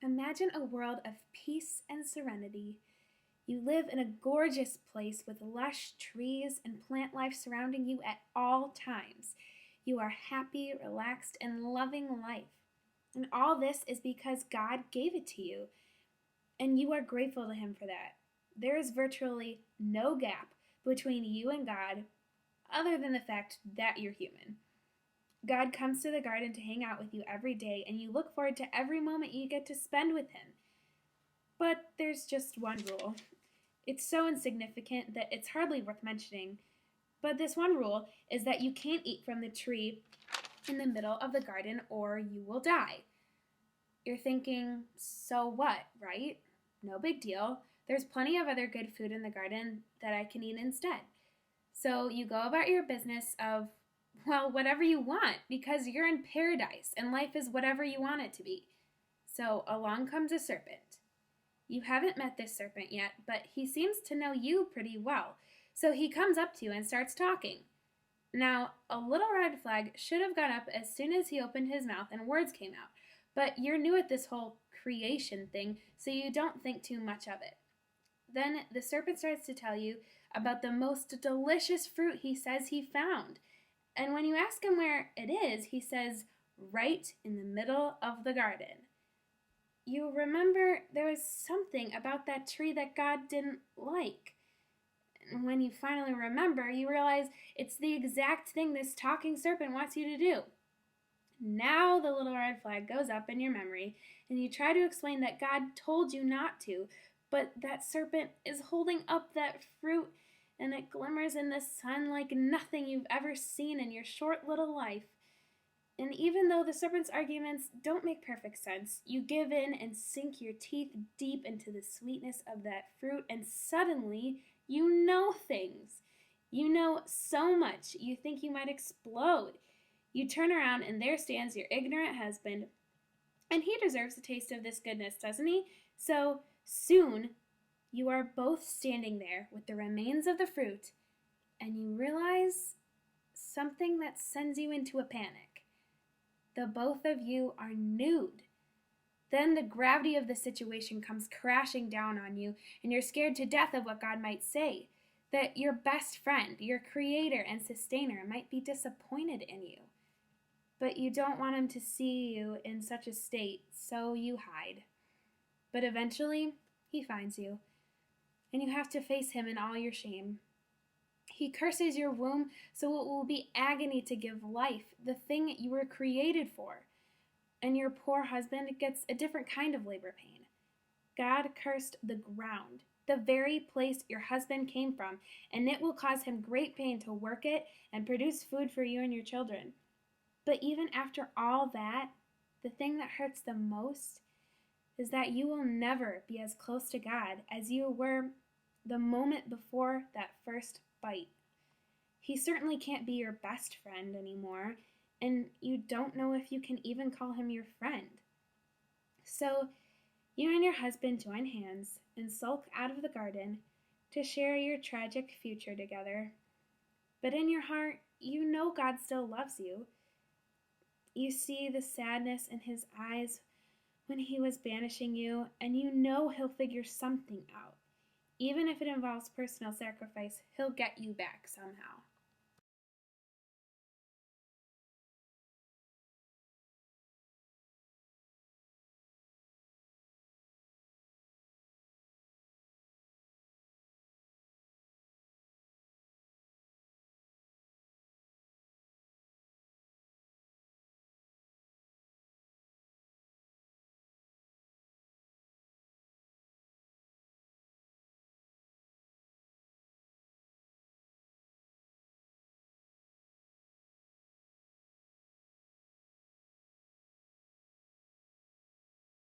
Imagine a world of peace and serenity. You live in a gorgeous place with lush trees and plant life surrounding you at all times. You are happy, relaxed, and loving life. And all this is because God gave it to you, and you are grateful to Him for that. There is virtually no gap between you and God other than the fact that you're human. God comes to the garden to hang out with you every day, and you look forward to every moment you get to spend with Him. But there's just one rule. It's so insignificant that it's hardly worth mentioning. But this one rule is that you can't eat from the tree in the middle of the garden or you will die. You're thinking, so what, right? No big deal. There's plenty of other good food in the garden that I can eat instead. So you go about your business of, well, whatever you want, because you're in paradise and life is whatever you want it to be. So along comes a serpent. You haven't met this serpent yet, but he seems to know you pretty well. So he comes up to you and starts talking. Now, a little red flag should have gone up as soon as he opened his mouth and words came out. But you're new at this whole creation thing, so you don't think too much of it. Then the serpent starts to tell you about the most delicious fruit he says he found. And when you ask him where it is, he says, right in the middle of the garden. You remember there was something about that tree that God didn't like. And when you finally remember, you realize it's the exact thing this talking serpent wants you to do. Now the little red flag goes up in your memory, and you try to explain that God told you not to, but that serpent is holding up that fruit, and it glimmers in the sun like nothing you've ever seen in your short little life. And even though the serpent's arguments don't make perfect sense, you give in and sink your teeth deep into the sweetness of that fruit, and suddenly you know things. You know so much you think you might explode. You turn around and there stands your ignorant husband, and he deserves a taste of this goodness, doesn't he? So soon you are both standing there with the remains of the fruit, and you realize something that sends you into a panic. The both of you are nude. Then the gravity of the situation comes crashing down on you, and you're scared to death of what God might say. That your best friend, your creator and sustainer, might be disappointed in you. But you don't want him to see you in such a state, so you hide. But eventually, he finds you, and you have to face him in all your shame. He curses your womb, so it will be agony to give life, the thing you were created for. And your poor husband gets a different kind of labor pain. God cursed the ground, the very place your husband came from, and it will cause him great pain to work it and produce food for you and your children. But even after all that, the thing that hurts the most is that you will never be as close to God as you were the moment before that first bite. He certainly can't be your best friend anymore, and you don't know if you can even call him your friend. So you and your husband join hands and sulk out of the garden to share your tragic future together. But in your heart, you know God still loves you. You see the sadness in his eyes when he was banishing you, and you know he'll figure something out. Even if it involves personal sacrifice, he'll get you back somehow.